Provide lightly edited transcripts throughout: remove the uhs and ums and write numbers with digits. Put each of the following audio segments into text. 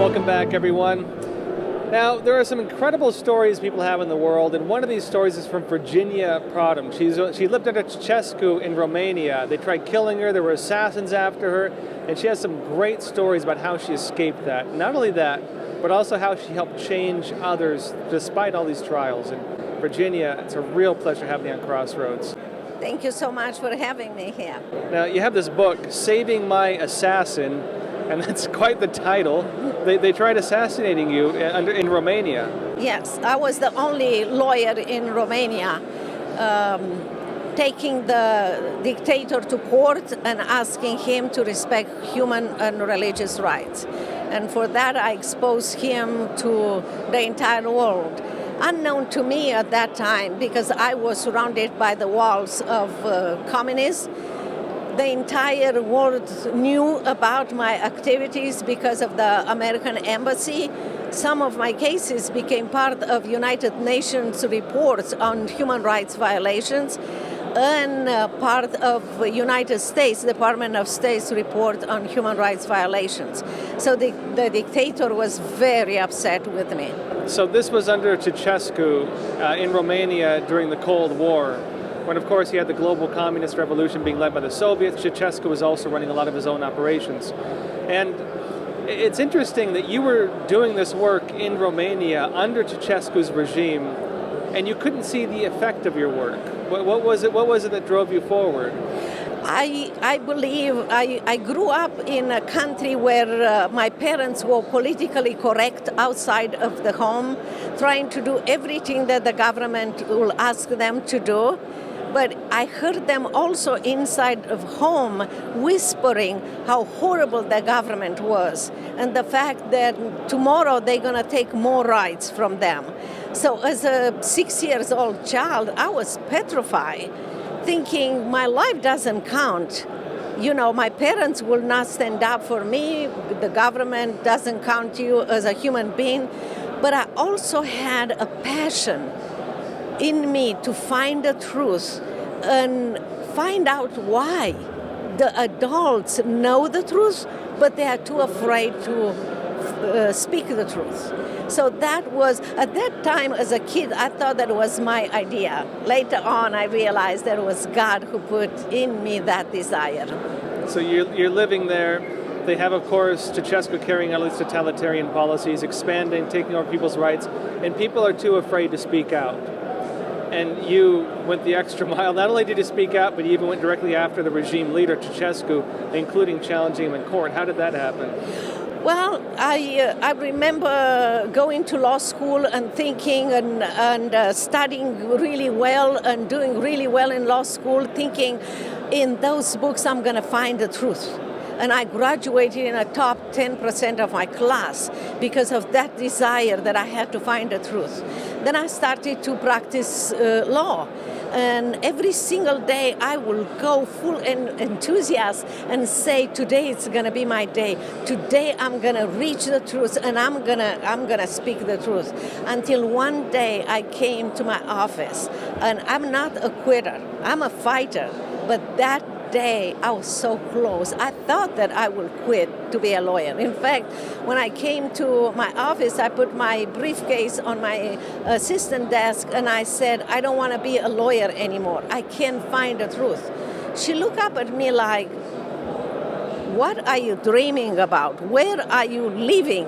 Welcome back, everyone. Now, there are some incredible stories people have in the world, and one of these stories is from Virginia Prodan. She lived under Ceausescu in Romania. They tried killing her, there were assassins after her, and she has some great stories about how she escaped that. Not only that, but also how she helped change others despite all these trials. And Virginia, it's a real pleasure having you on Crossroads. Thank you so much for having me here. Now, you have this book, Saving My Assassin, and that's quite the title. They tried assassinating you in Romania. Yes, I was the only lawyer in Romania taking the dictator to court and asking him to respect human and religious rights. And for that, I exposed him to the entire world. Unknown to me at that time, because I was surrounded by the walls of communists. The entire world knew about my activities because of the American embassy. Some of my cases became part of United Nations reports on human rights violations and part of United States Department of State's report on human rights violations. So the dictator was very upset with me. So this was under Ceausescu in Romania during the Cold War, when of course he had the global communist revolution being led by the Soviets. Ceausescu was also running a lot of his own operations. And it's interesting that you were doing this work in Romania under Ceausescu's regime, and you couldn't see the effect of your work. What was it that drove you forward? I believe I grew up in a country where my parents were politically correct outside of the home, trying to do everything that the government will ask them to do. But I heard them also inside of home whispering how horrible the government was and the fact that tomorrow they're going to take more rights from them. So as a 6-year-old child, I was petrified, thinking my life doesn't count. You know, my parents will not stand up for me. The government doesn't count you as a human being. But I also had a passion in me to find the truth and find out why the adults know the truth, but they are too afraid to speak the truth. So that was, at that time as a kid, I thought that was my idea. Later on, I realized that it was God who put in me that desire. So you're living there. They have, of course, Ceausescu carrying out these totalitarian policies, expanding, taking over people's rights, and people are too afraid to speak out. And you went the extra mile. Not only did you speak out, but you even went directly after the regime leader, Ceausescu, including challenging him in court. How did that happen? Well, I remember going to law school and thinking and studying really well and doing really well in law school, thinking in those books I'm going to find the truth. And I graduated in the top 10% of my class because of that desire that I had to find the truth. Then I started to practice law. And every single day I will go full enthusiasm and say, today it's going to be my day. Today I'm going to reach the truth and I'm going to speak the truth. Until one day I came to my office, and I'm not a quitter. I'm a fighter. But that day I was so close. I thought that I would quit to be a lawyer. In fact, when I came to my office, I put my briefcase on my assistant desk and I said, I don't want to be a lawyer anymore. I can't find the truth. She looked up at me like, what are you dreaming about? Where are you living?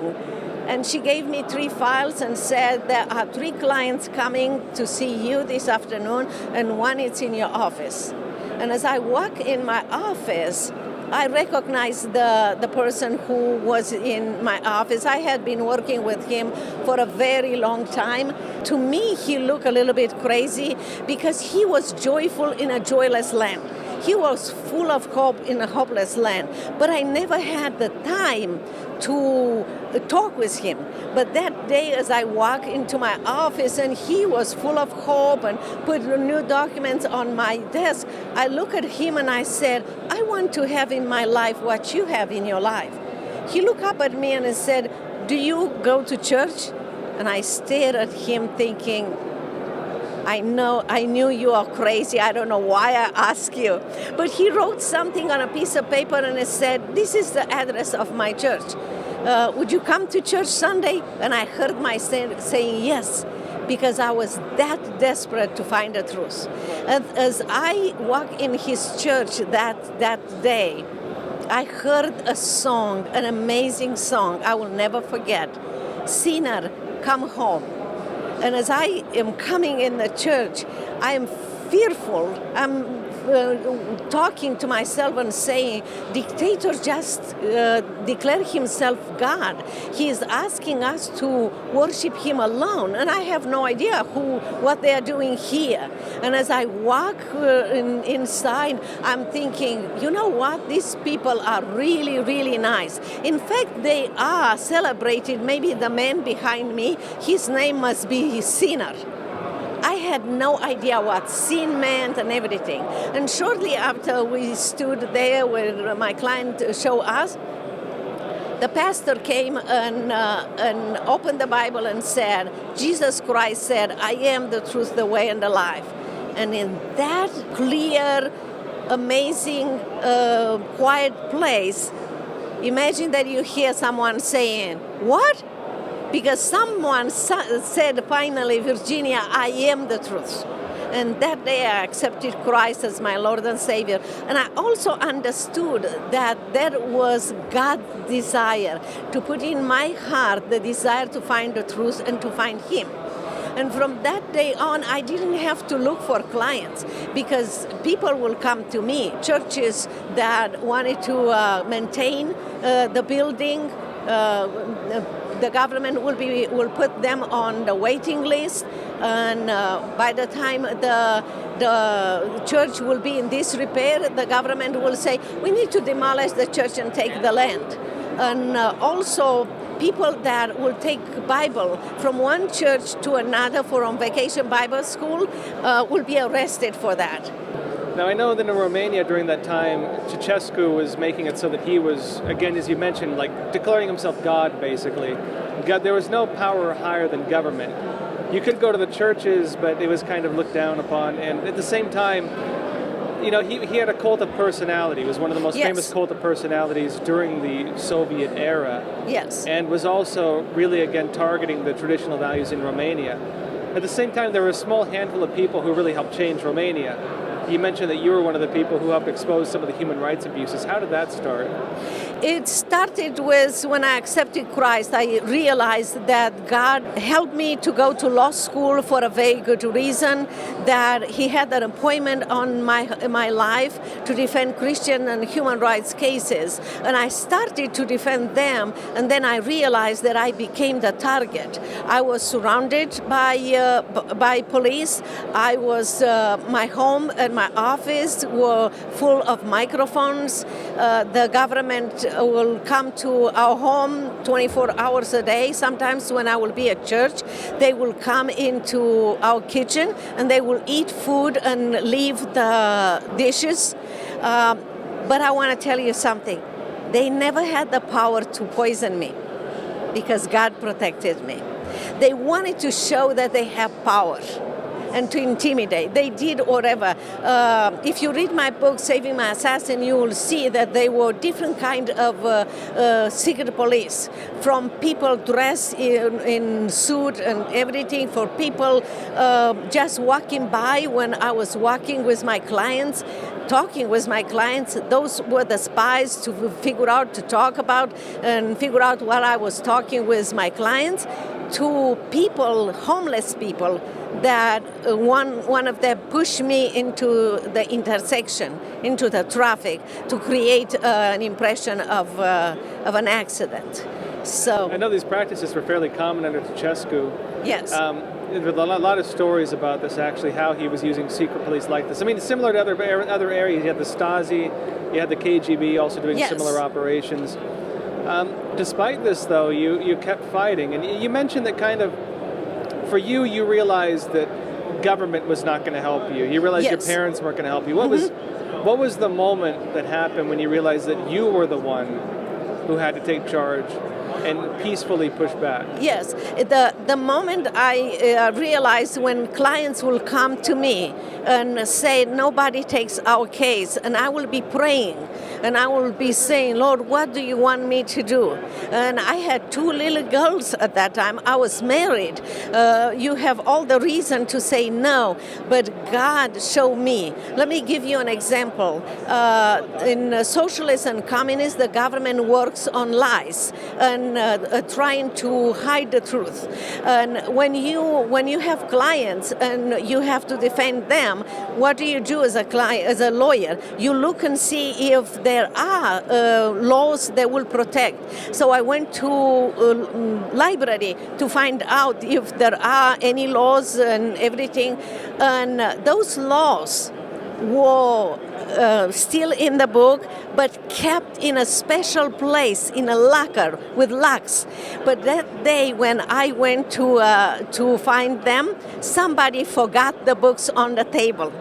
And she gave me 3 files and said, there are 3 clients coming to see you this afternoon and one is in your office. And as I walk in my office, I recognized the person who was in my office. I had been working with him for a very long time. To me, he looked a little bit crazy because he was joyful in a joyless land. He was full of hope in a hopeless land. But I never had the time to talk with him. But that day as I walked into my office and he was full of hope and put new documents on my desk, I looked at him and I said, I want to have in my life what you have in your life. He looked up at me and he said, do you go to church? And I stared at him thinking, I knew you are crazy. I don't know why I asked you. But he wrote something on a piece of paper and he said, this is the address of my church. would you come to church Sunday? And I heard myself saying yes, because I was that desperate to find the truth. And as I walked in his church that day, I heard a song, an amazing song I will never forget. Sinner, come home. And as I am coming in the church, I am fearful. I'm talking to myself and saying, dictator just declared himself God. He is asking us to worship him alone, and I have no idea what they are doing here. And as I walk inside, I'm thinking, you know what? These people are really, really nice. In fact, they are celebrated. Maybe the man behind me, his name must be Sinner. I had no idea what sin meant and everything. And shortly after we stood there where my client showed us, the pastor came and opened the Bible and said, Jesus Christ said, I am the truth, the way, and the life. And in that clear, amazing, quiet place, imagine that you hear someone saying, what? Because someone said finally, Virginia, I am the truth. And that day I accepted Christ as my Lord and Savior. And I also understood that was God's desire to put in my heart the desire to find the truth and to find Him. And from that day on, I didn't have to look for clients, because people will come to me, churches that wanted to maintain the building. The government will put them on the waiting list, and by the time the church will be in disrepair, the government will say, we need to demolish the church and take the land. And also people that will take Bible from one church to another for on vacation Bible school will be arrested for that. Now, I know that in Romania during that time, Ceausescu was making it so that he was, again, as you mentioned, like declaring himself God, basically. God, there was no power higher than government. You could go to the churches, but it was kind of looked down upon. And at the same time, you know, he had a cult of personality. He was one of the most famous cult of personalities during the Soviet era. Yes. And was also really, again, targeting the traditional values in Romania. At the same time, there were a small handful of people who really helped change Romania. You mentioned that you were one of the people who helped expose some of the human rights abuses. How did that start? It started with when I accepted Christ. I realized that God helped me to go to law school for a very good reason, that He had an appointment on my life to defend Christian and human rights cases. And I started to defend them, and then I realized that I became the target. I was surrounded by police. I was my home and my office were full of microphones. The government will come to our home 24 hours a day. Sometimes when I will be at church, they will come into our kitchen and they will eat food and leave the dishes. But I want to tell you something. They never had the power to poison me because God protected me. They wanted to show that they have power and to intimidate. They did whatever. If you read my book, Saving My Assassin, you will see that they were different kind of secret police, from people dressed in suit and everything, for people just walking by when I was walking with my clients, talking with my clients. Those were the spies to figure out, to talk about and figure out what I was talking with my clients, to people, homeless people, that one of them pushed me into the intersection, into the traffic, to create an impression of an accident. So I know these practices were fairly common under Ceausescu. Yes. There were a lot of stories about this, actually, how he was using secret police like this. I mean, similar to other areas, you had the Stasi, you had the KGB also doing similar operations. Despite this, though, you kept fighting. And you mentioned that kind of, for you, you realized that government was not going to help you. You realized your parents weren't going to help you. What was the moment that happened when you realized that you were the one who had to take charge? and peacefully push back. Yes, the moment I realized when clients will come to me and say, nobody takes our case, and I will be praying, and I will be saying, Lord, what do you want me to do? And I had 2 little girls at that time. I was married. You have all the reason to say no, but God showed me. Let me give you an example. In socialism and communism, the government works on lies and trying to hide the truth. And when you have clients and you have to defend them, what do you do as a lawyer? You look and see if there are laws that will protect. So I went to library to find out if there are any laws and everything, and those laws were still in the book, but kept in a special place in a locker with locks. But that day when I went to find them, somebody forgot the books on the table.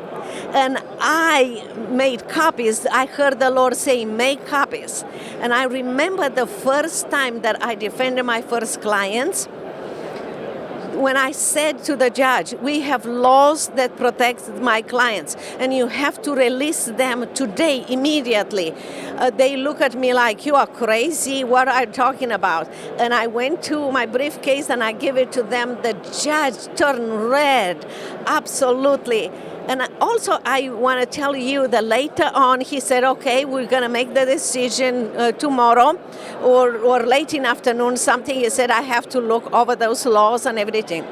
And I made copies. I heard the Lord say, make copies. And I remember the first time that I defended my first clients, when I said to the judge, we have laws that protect my clients, and you have to release them today, immediately. They look at me like, you are crazy, what are you talking about? And I went to my briefcase and I give it to them. The judge turned red, absolutely. And also, I want to tell you that later on, he said, okay, we're going to make the decision tomorrow or late in afternoon, something. He said, I have to look over those laws and everything.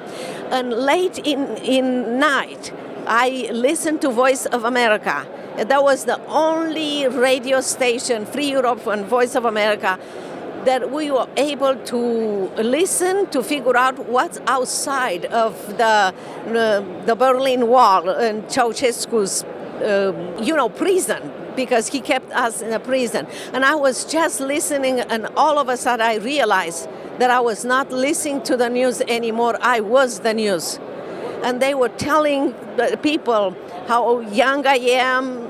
And late in night, I listened to Voice of America. That was the only radio station, Free Europe and Voice of America, that we were able to listen to figure out what's outside of the Berlin Wall and Ceausescu's, prison, because he kept us in a prison. And I was just listening, and all of a sudden I realized that I was not listening to the news anymore. I was the news. And they were telling the people how young I am,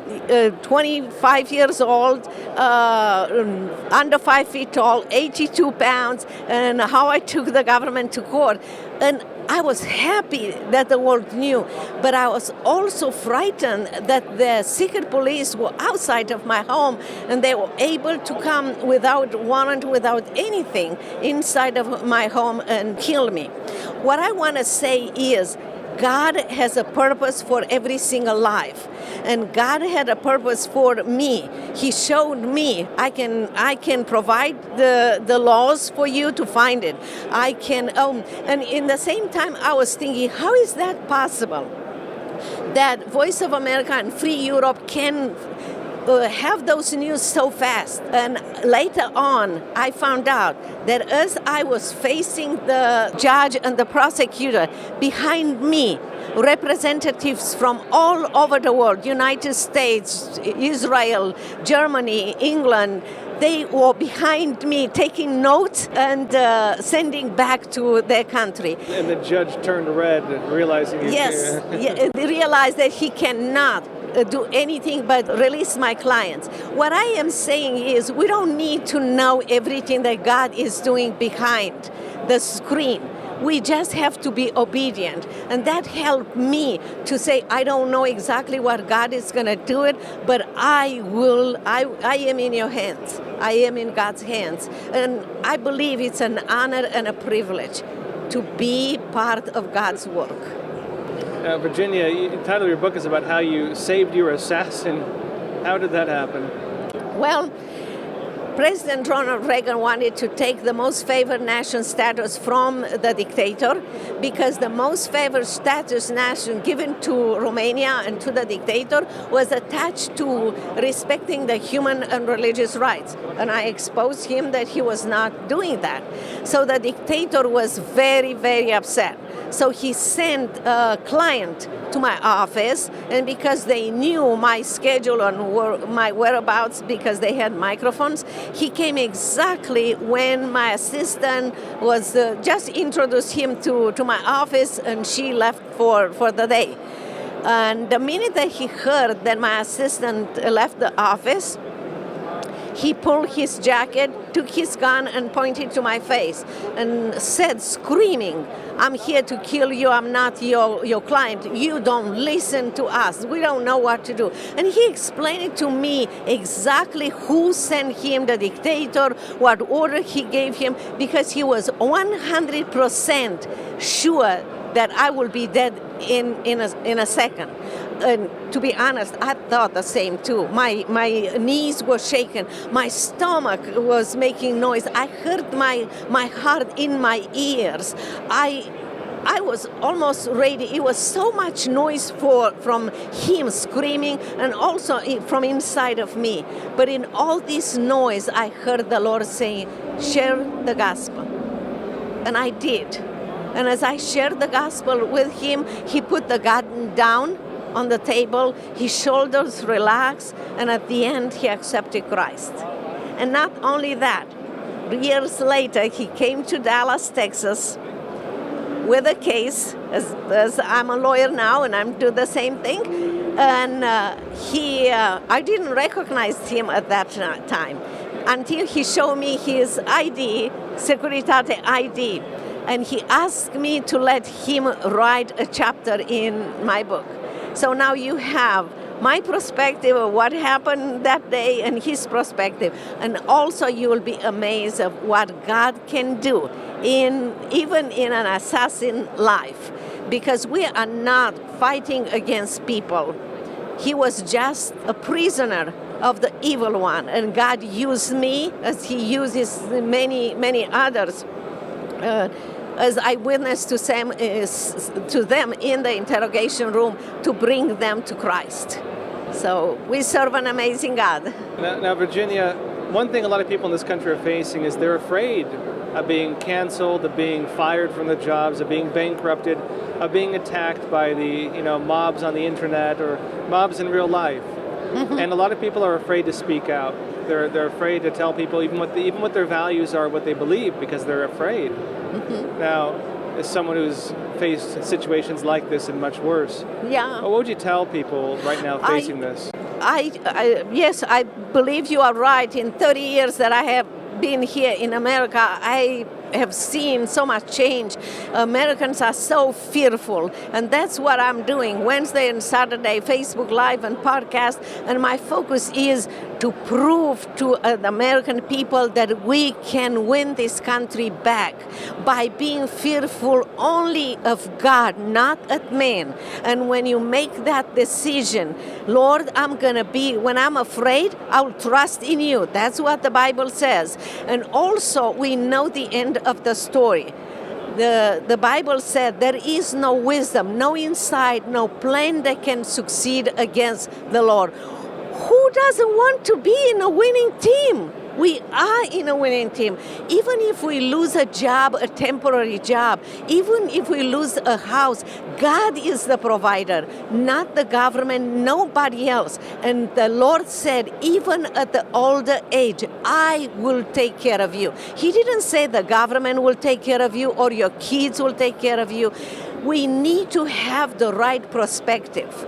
25 years old, under 5 feet tall, 82 pounds, and how I took the government to court. And I was happy that the world knew, but I was also frightened that the secret police were outside of my home, and they were able to come without warrant, without anything, inside of my home and kill me. What I want to say is, God has a purpose for every single life, and God had a purpose for me. He showed me I can provide the laws for you to find it. I can, and in the same time, I was thinking, how is that possible? That Voice of America and Free Europe can have those news so fast. And later on, I found out that as I was facing the judge and the prosecutor, behind me, representatives from all over the world, United States, Israel, Germany, England, they were behind me taking notes and sending back to their country. And the judge turned red, realizing yes, they realized that he cannot do anything but release my clients. What I am saying is, we don't need to know everything that God is doing behind the screen. We just have to be obedient. And that helped me to say, I don't know exactly what God is going to do it, but I am in your hands. I am in God's hands. And I believe it's an honor and a privilege to be part of God's work. Virginia, the title of your book is about how you saved your assassin. How did that happen? Well, President Ronald Reagan wanted to take the most favored nation status from the dictator, because the most favored status nation given to Romania and to the dictator was attached to respecting the human and religious rights. And I exposed him that he was not doing that. So the dictator was very, very upset. So he sent a client to my office, and because they knew my schedule and my whereabouts because they had microphones, he came exactly when my assistant was just introduced him to my office, and she left for the day. And the minute that he heard that my assistant left the office, he pulled his jacket, took his gun, and pointed to my face and said, screaming, "I'm here to kill you. I'm not your client. You don't listen to us. We don't know what to do." And he explained to me exactly who sent him, the dictator, what order he gave him, because he was 100% sure that I will be dead in a second. And to be honest, I thought the same too. My knees were shaking. My stomach was making noise. I heard my heart in my ears. I was almost ready. It was so much noise from him screaming and also from inside of me. But in all this noise, I heard the Lord saying, "Share the gospel." And I did. And as I shared the gospel with him, he put the gun down on the table, his shoulders relaxed, and at the end, he accepted Christ. And not only that, years later, he came to Dallas, Texas, with a case, as I'm a lawyer now, and I'm doing the same thing. And I didn't recognize him at that time until he showed me his ID, Securitate ID. And he asked me to let him write a chapter in my book. So now you have my perspective of what happened that day and his perspective. And also you will be amazed of what God can do even in an assassin life. Because we are not fighting against people. He was just a prisoner of the evil one. And God used me as he uses many others. As I witnessed to them in the interrogation room to bring them to Christ. So we serve an amazing God. Now, Virginia, one thing a lot of people in this country are facing is they're afraid of being canceled, of being fired from the jobs, of being bankrupted, of being attacked by the mobs on the internet or mobs in real life. Mm-hmm. And a lot of people are afraid to speak out. They're afraid to tell people even what their values are, what they believe, because they're afraid. Mm-hmm. Now, as someone who's faced situations like this and much worse, what would you tell people right now facing this? Yes, I believe you are right. In 30 years that I have been here in America, I have seen so much change. Americans are so fearful, and that's what I'm doing Wednesday and Saturday, Facebook Live and podcast, and my focus is to prove to the American people that we can win this country back by being fearful only of God, not at men. And when you make that decision, Lord, when I'm afraid, I'll trust in you. That's what the Bible says. And also, we know the end of the story. The Bible said there is no wisdom, no insight, no plan that can succeed against the Lord. Who doesn't want to be in a winning team? We are in a winning team. Even if we lose a job, a temporary job, even if we lose a house, God is the provider, not the government, nobody else. And the Lord said, even at the older age, I will take care of you. He didn't say the government will take care of you or your kids will take care of you. We need to have the right perspective.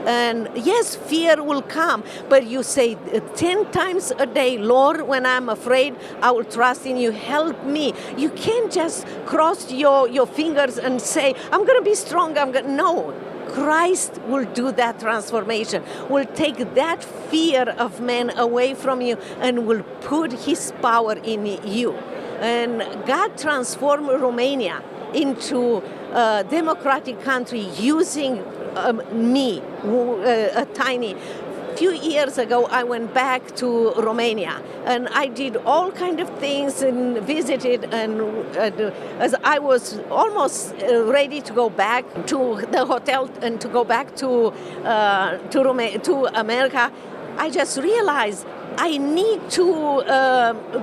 And yes, fear will come, but you say 10 times a day, Lord, when I'm afraid, I will trust in you. Help me. You can't just cross your fingers and say, I'm going to be strong. No. Christ will do that transformation, will take that fear of man away from you and will put his power in you. And God transformed Romania into a democratic country using me, a tiny. Few years ago, I went back to Romania, and I did all kind of things and visited. And as I was almost ready to go back to the hotel and to go back to America, I just realized I need to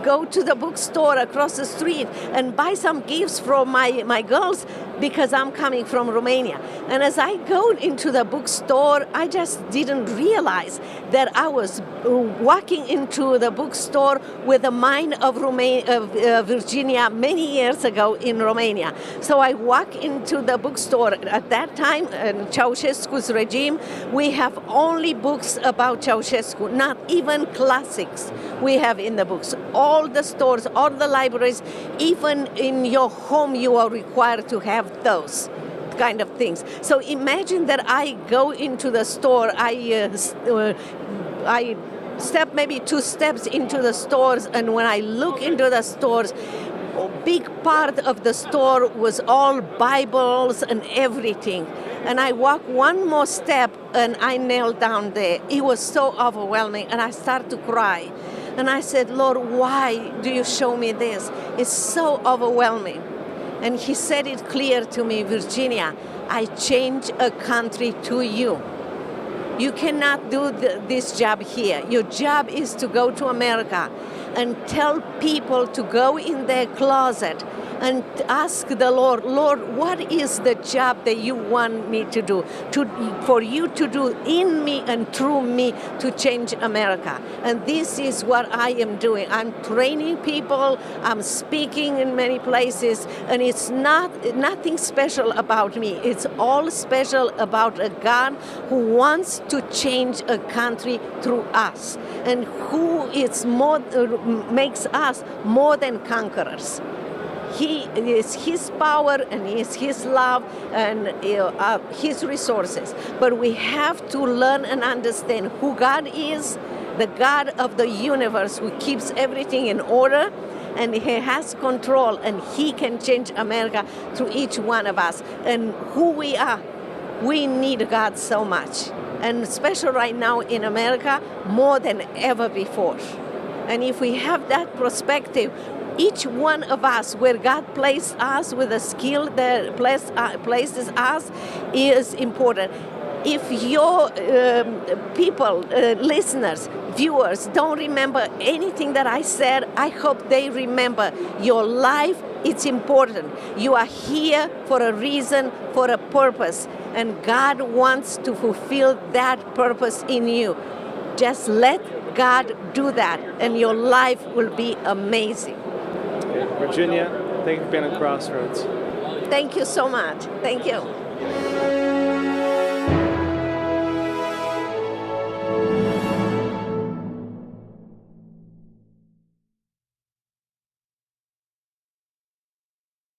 go to the bookstore across the street and buy some gifts for my girls because I'm coming from Romania. And as I go into the bookstore, I just didn't realize that I was walking into the bookstore with the mind of Virginia many years ago in Romania. So I walk into the bookstore. At that time, in Ceausescu's regime, we have only books about Ceausescu, not even classics. classics we have in the books. All the stores, all the libraries, even in your home, you are required to have those kind of things. So imagine that I go into the store, I step maybe 2 steps into the stores, and when I look into the stores, a big part of the store was all Bibles and everything. And I walk one more step and I knelt down there. It was so overwhelming, and I started to cry. And I said, Lord, why do you show me this? It's so overwhelming. And he said it clear to me, Virginia, I change a country to you. You cannot do this job here. Your job is to go to America and tell people to go in their closet and ask the Lord, Lord, what is the job that you want me to do? For you to do in me and through me to change America. And this is what I am doing. I'm training people, I'm speaking in many places, and it's nothing special about me. It's all special about a God who wants to change a country through us, and who is makes us more than conquerors. He is His power and is His love and His resources. But we have to learn and understand who God is, the God of the universe who keeps everything in order, and He has control, and He can change America through each one of us. And who we are, we need God so much. And especially right now in America, more than ever before. And if we have that perspective, each one of us, where God placed us with a skill that places us, is important. If your people, listeners, viewers, don't remember anything that I said, I hope they remember your life. It's important. You are here for a reason, for a purpose, and God wants to fulfill that purpose in you. Just let God do that, and your life will be amazing. Virginia, thank you for being on Crossroads. Thank you so much. Thank you.